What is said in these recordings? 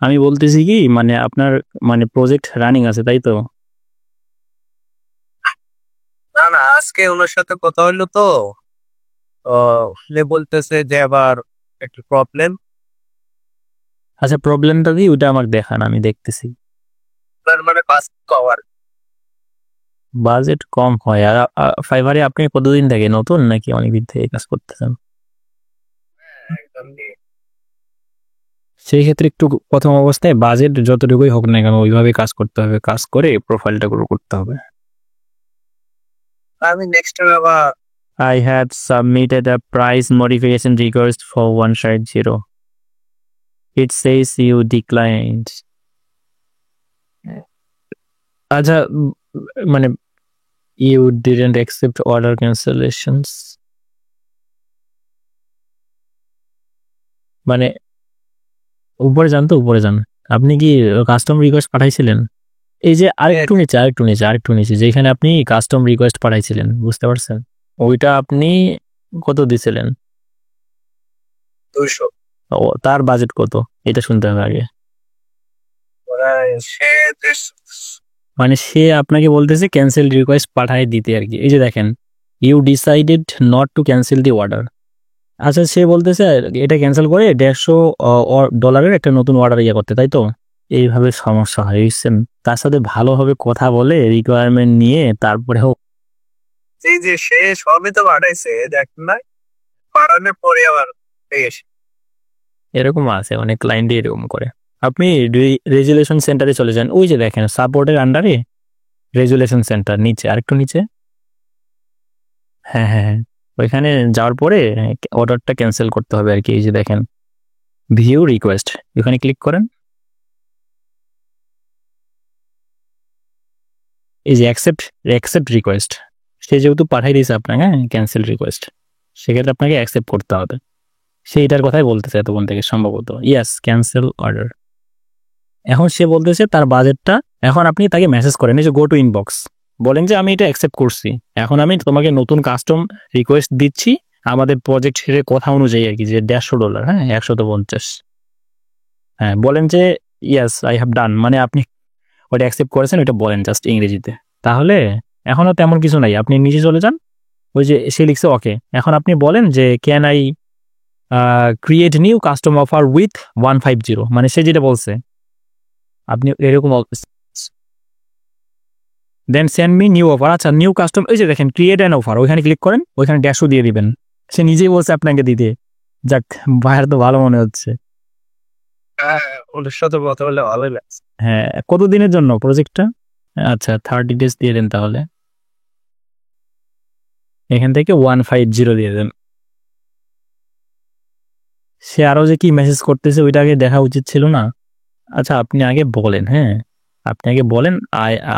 আমি বলতেছি কি মানে আপনার মানে প্রজেক্ট রানিং আছে তাই তো? না না, আজকে ওনার সাথে কথা হইলো তো। সে বলতেছে যে আবার একটু প্রবলেম। আচ্ছা, প্রবলেমটা কি ওটা আমাকে দেখান, আমি দেখতেছি। তার মানে পাস কভার। বাজেট কম হয় আর ফাইবারে আপনি কতদিন থেকে নতুন নাকি অনেকদিন থেকে কাজ করতেছেন? একদম নিয়ে। সেই ক্ষেত্রে একটু প্রথম অবস্থায় বাজেট যতটুকুই হোক না কেন ওইভাবে কাজ করতে হবে, কাজ করে প্রোফাইলটা গ্রো করতে হবে। আমি নেক্সট টাইম আবার I had submitted a price modification request for 150. It says you declined. আচ্ছা, মানে you didn't accept order cancellations, মানে উপরে যান তো, উপরে যান। আপনি কি কাস্টম রিকোয়েস্ট পাঠাইছিলেন? এই যে আরেকটু নিচে যেখানে আপনি কাস্টম রিকোয়েস্ট পাঠাইছিলেন, বুঝতে পারছেন? ওইটা আপনি কত দিছিলেন? 200। ও, তার বাজেট কত এটা শুনতে হবে আগে। ওরা সে মানে সে আপনাকে বলতেছে ক্যান্সেল রিকোয়েস্ট পাঠায় দিতে আর কি। এই যে দেখেন, you decided not to cancel the order. আচ্ছা, সে বলতেছে এটা ক্যান্সেল করে $150 একটা নতুন অর্ডার করতে, তাই তো? এইভাবে সমস্যা হয়, বুঝছেন? তার সাথে ভালোভাবে কথা বলে রিকোয়ারমেন্ট নিয়ে তারপরে হোক। এই যে সে সবই তো পাঠাইছে, দেখ না, পাঠানোর পরে আবার এসে এরকম আছে, অনেক ক্লায়েন্ট এরকম করে। আপনি রেজুলেশন সেন্টারে চলে যান, ওই যে দেখেন সাপোর্টের আন্ডারে রেজুলেশন সেন্টার, নিচে আরেকটু নিচে। হ্যাঁ হ্যাঁ হ্যাঁ, ওইখানে যাওয়ার পরে অর্ডারটা ক্যান্সেল করতে হবে আর কি। এই যে দেখেন ভিউ রিকোয়েস্ট, ওখানে ক্লিক করেন। এই যে অ্যাকসেপ্ট রিকোয়েস্ট, সে যেহেতু পাঠাই দিয়েছে আপনাকে ক্যান্সেল রিকোয়েস্ট, সেক্ষেত্রে আপনাকে অ্যাকসেপ্ট করতে হবে। সেইটার কথাই বলতেছে এতক্ষণ থেকে সম্ভবত, ইয়াস ক্যান্সেল অর্ডার। এখন সে বলতেছে তার বাজেটটা। এখন আপনি তাকে মেসেজ করেন, এই যে গো টু ইনবক্স, বলেন যে আমি এটা অ্যাকসেপ্ট করছি, এখন আমি তোমাকে নতুন কাস্টম রিকোয়েস্ট দিচ্ছি আমাদের প্রজেক্ট শেষে কথা অনুযায়ী আর কি, যে $150, হ্যাঁ 150। হ্যাঁ, বলেন যে ইয়াস আই হ্যাভ ডান, মানে আপনি ওটা অ্যাকসেপ্ট করেছেন, ওইটা বলেন জাস্ট ইংরেজিতে। তাহলে এখনও তেমন কিছু নাই, আপনি নিচে চলে যান। ওই যে সে লিখছে ওকে, এখন আপনি বলেন যে can I create new custom offer with 150, মানে সে যেটা বলছে আপনি এরকম then send me new offer. আচ্ছা, নিউ কাস্টম, ওই যে দেখেন ক্রিয়েট অ্যান অফার, ওইখানে ক্লিক করেন, ওইখানে ড্যাশও দিয়ে দিবেন। সে নিজেই বলছে আপনাকে দিতে। যাক, ভাইয়ার তো ভালো মনে হচ্ছে। ওদের সাথে কথা বললে ভালোই লাগছে। হ্যাঁ, কতদিনের জন্য প্রজেক্টটা? আচ্ছা, 30 ডেজ দিয়ে দেন তাহলে। এখান থেকে 150 দিয়ে দেন। সে আরো যে কি মেসেজ করতেছে ওইটা আগে দেখা উচিত ছিল না? আচ্ছা, আপনি আগে বলেন, হ্যাঁ আপনি আগে বলেন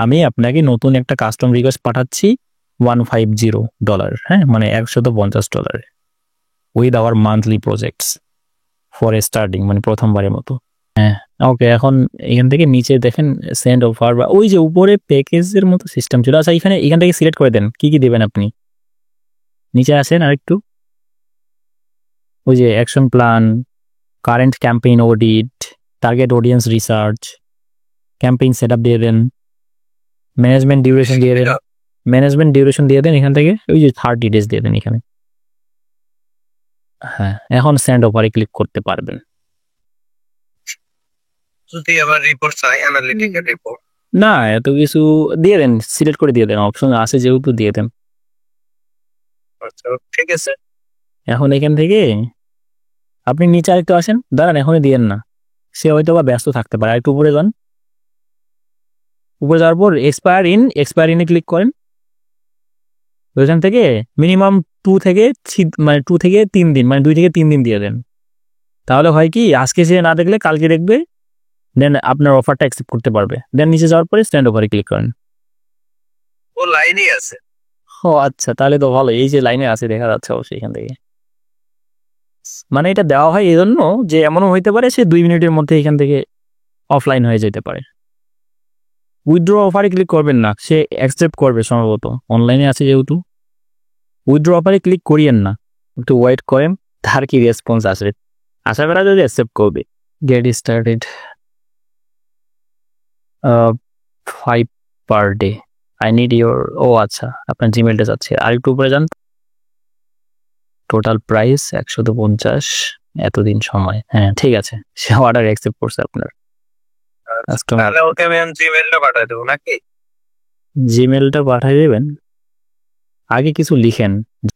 আমি আপনাকে নতুন একটা কাস্টম রিকোয়েস্ট পাঠাচ্ছি $150, হ্যাঁ মানে $150 with our monthly projects for starting, মানে প্রথমবারের মতো। হ্যাঁ, ওকে। এখন এখান থেকে নিচে দেখেন সেন্ড অফার, বা ওই যে উপরে প্যাকেজের মতো সিস্টেম ছিল। আচ্ছা, এখান থেকে সিলেক্ট করে দেন কি কি দেবেন আপনি। নিচে আসেন আরেকটু, ওই যে action plan, current campaign audit, target audience research, campaign set up দিয়ে দেন, ম্যানেজমেন্ট ডিউরেশন দিয়ে দেন। এখান থেকে ওই যে 30 ডেজ দিয়ে দেন এখানে। হ্যাঁ, এখন সেন্ড অফারে ক্লিক করতে পারবেন। যদি আবার রিপোর্ট চাই, অ্যানালিটিক্যাল রিপোর্ট। না, এত কিছু দিয়ে দেন, সিলেক্ট করে দিয়ে দেন, অপশন আছে যেহেতু দিয়ে দেন। আচ্ছা, ঠিক আছে। এখন এখান থেকে আপনি নিচে আরেকটু আসেন, দাঁড়ান এখনই দিয়েন না, সে হয়তো বা ব্যস্ত থাকতে পারে। আরেকটু উপরে যান, উপরে যাওয়ার পর এক্সপায়ার ইনে ক্লিক করেন। ওইখান থেকে মিনিমাম 2 থেকে 3 দিন, মানে 2 থেকে 3 দিন দিয়ে দেন। তাহলে হয় কি, আজকে সে না দেখলে কালকে দেখবে, দেন আপনার অফারটা অ্যাকসেপ্ট করতে পারবে। দেন নিচে যাওয়ার পরে স্ট্যান্ড অফারে ক্লিক করেন। ও লাইনই আছে। ও আচ্ছা, তাহলে তো ভালো, এই যে লাইনে আছে দেখা যাচ্ছে অবশ্যই এখান থেকে। মানে এটা দেওয়া হয় এই জন্য যে এমনও হইতে পারে সে 2 মিনিটের মধ্যে এখান থেকে অফলাইন হয়ে যেতে পারে। উইথড্র অফারে ক্লিক করবেন না, সে অ্যাকসেপ্ট করবে সম্ভবত, অনলাইনে আছে যেহেতু। উইথড্র অফারে ক্লিক করিয়েন না, একটু ওয়েট করেন তার কি রেসপন্স আসবে, আশা করা যদি অ্যাকসেপ্ট করবে। Get started. 5 per day. I need your, ও আচ্ছা আপনার জিমেলটা যাচ্ছে, আর একটু উপরে যান। টোটাল প্রাইস 150, এতদিন সময়। হ্যাঁ ঠিক আছে, সে অর্ডার অ্যাকসেপ্ট করছে আপনার কাস্টমার। তাহলে ওকে আমি জিমেলটা পাঠিয়ে দেবো নাকি? জিমেলটা পাঠিয়ে দেবেন, আগে কিছু লিখেন,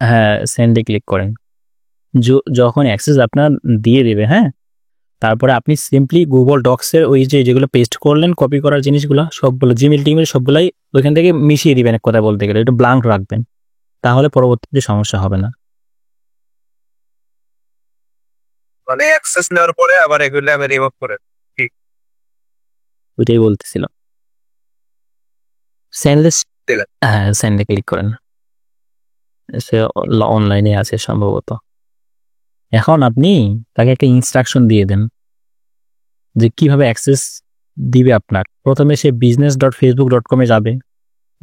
হ্যাঁ সেন্ডে ক্লিক করেন। যখন অ্যাক্সেস আপনার দিয়ে দেবে, হ্যাঁ তারপরে আপনি সিম্পলি গুগল ডক্সের ওই যে যেগুলো পেস্ট করলেন কপি করার জিনিসগুলো সবগুলো জিমেল টিমেল সবগুলাই ওইখান থেকে মিশিয়ে দিবেন, এক কথা বলতে গেলে একটু ব্লাঙ্ক রাখবেন, তাহলে পরবর্তীতে সমস্যা হবে না। মানে অ্যাক্সেস নেওয়ার পরে আবার এগুলো আমি রিমুভ করে ওইটাই বলতেছিলাম। সেন্ডে, দিলাম। হ্যাঁ সেন্ডে ক্লিক করেন, সে অনলাইনে আছে সম্ভবত। এখন আপনি তাকে একটা ইনস্ট্রাকশন দিয়ে দেন যে কিভাবে অ্যাক্সেস দিবে আপনার। প্রথমে সে business.facebook.com-এ যাবে,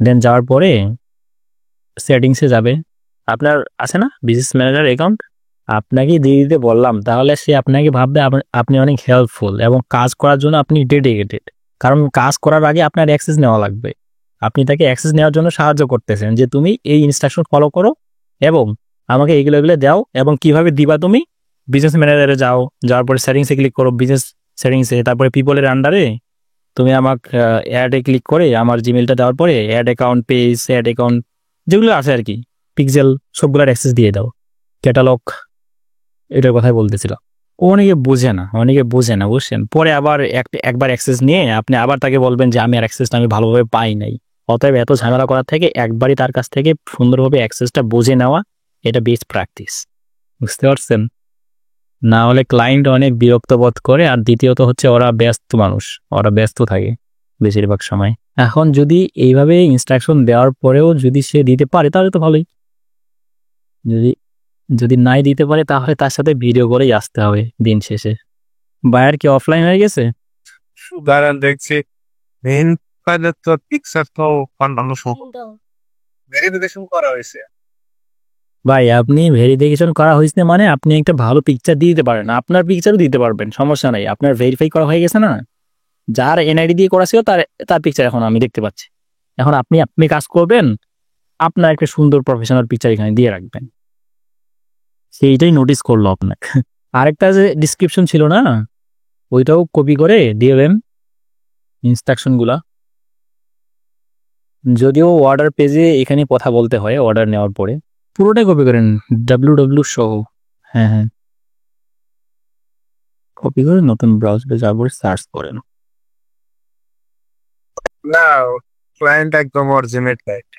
দেন যাওয়ার পরে সেটিংসে যাবে, আপনার আছে না বিজনেস ম্যানেজার অ্যাকাউন্ট, আপনাকে দিয়ে দিতে বললাম, তাহলে সে আপনাকে ভাববে আপনি অনেক হেল্পফুল এবং কাজ করার জন্য আপনি ডেডিকেটেড। কারণ কাজ করার আগে আপনার অ্যাক্সেস নেওয়া লাগবে, আপনি তাকে অ্যাক্সেস নেওয়ার জন্য সাহায্য করতেছেন যে তুমি এই ইনস্ট্রাকশন ফলো করো এবং আমাকে এগুলো দাও, এবং কিভাবে দিবা তুমি বিজনেস ম্যানেজারে যাওয়ার পরে সেটিংসে ক্লিক করো, বিজনেস সেটিংসে, তারপরে পিপলের আন্ডারে তুমি আমাকে অ্যাডে ক্লিক করে আমার জিমেলটা দেওয়ার পরে add account, page, add account যেগুলো আছে আর কি, পিক্সেল, সবগুলোর অ্যাক্সেস দিয়ে দাও, ক্যাটালগ, এটার কথাই বলতেছিলাম। অনেকে বোঝে না বুঝছেন, পরে আবার একবার অ্যাক্সেস নিয়ে আপনি আবার তাকে বলবেন যে আমি আর অ্যাক্সেসটা আমি ভালোভাবে পাই নাই। অতএব এত ঝামেলা করার থেকে একবারই তার কাছ থেকে সুন্দরভাবে অ্যাক্সেসটা বুঝে নেওয়া, এটা বেস্ট প্র্যাকটিস, বুঝতে পারছেন? না হলে ক্লায়েন্ট অনেক বিরক্ত বোধ করে, আর দ্বিতীয়ত হচ্ছে ওরা ব্যস্ত থাকে বেশিরভাগ সময়। এখন যদি এইভাবে ইনস্ট্রাকশন দেওয়ার পরেও যদি সে দিতে পারে তাহলে তো ভালোই, যদি নাই দিতে পারে তাহলে তার সাথে ভিডিও করেই আসতে হবে দিন শেষে। বায়ার কি অফলাইন হয়ে গেছে? দাঁড়ান দেখছি। মেন ফাইলের তো পিকচার তো অন্যান্য ভেরিফিকেশন করা হয়েছে। ভাই আপনি ভেরিফিকেশন করা হয়েছে মানে আপনি একটা ভালো পিকচার দিয়ে দিতে পারেন, আপনার পিকচারও দিতে পারবেন, সমস্যা নাই। আপনার ভেরিফাই করা হয়ে গেছে না, যার এনআইডি দিয়ে করা ছিল তার পিকচার এখন আমি দেখতে পাচ্ছি। এখন আপনি কাজ করবেন, আপনার একটা সুন্দর প্রফেশনাল পিকচার এখানে দিয়ে রাখবেন, সেইটাই নোটিস করলো আপনাকে। আরেকটা যে ডিসক্রিপশন ছিল না, ওইটাও কপি করে দিয়ে দেন ইনস্ট্রাকশনগুলা। যদিও অর্ডার পেজে এখানে কথা বলতে হয় অর্ডার নেওয়ার পরে, পুরোটাই কপি করেন www সহ। হ্যাঁ কপি করে নতুন ব্রাউজারে যাওয়ার পরে সার্চ করেন। না, ক্লায়েন্ট একদম অরিজিনেট ক্লায়েন্ট।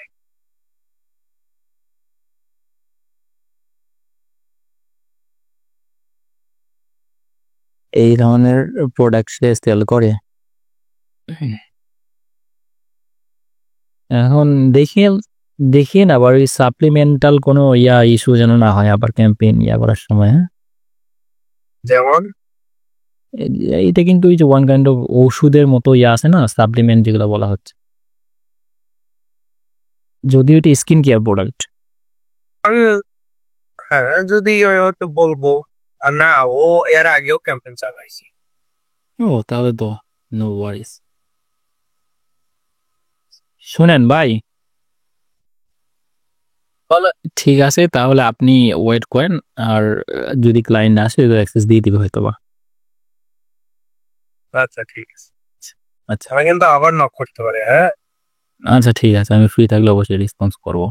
এই ধরনের প্রোডাক্ট সে সেল করে। এখন দেখিয়ে না আবার ওই সাপ্লিমেন্টাল কোনো ইস্যু যেন না হয় আবার ক্যাম্পেইন করার সময়। হ্যাঁ যেমন এটা কিন্তু ওই যে ওয়ান কাইন্ড অফ ওষুধের মতো আছে না, সাপ্লিমেন্ট যেগুলো বলা হচ্ছে, যদিও এটা স্কিন কেয়ার প্রোডাক্ট। হ্যাঁ যদি হয়তো বলবো। আর না, ও এর আগেও ক্যাম্পেইন চালাইছে। ও তাহলে তো নো ওয়ারিস। শুনেন ভাই, ঠিক আছে তাহলে আপনি ওয়েট করেন, আর যদি ক্লায়েন্ট আসে অ্যাক্সেস দিয়ে দিবে হয়তো বা। আচ্ছা ঠিক আছে, আচ্ছা আমি কিন্তু আবার নক করতে পারি। হ্যাঁ আচ্ছা ঠিক আছে, আমি ফ্রি থাকলে অবশ্যই রেসপন্স করবো।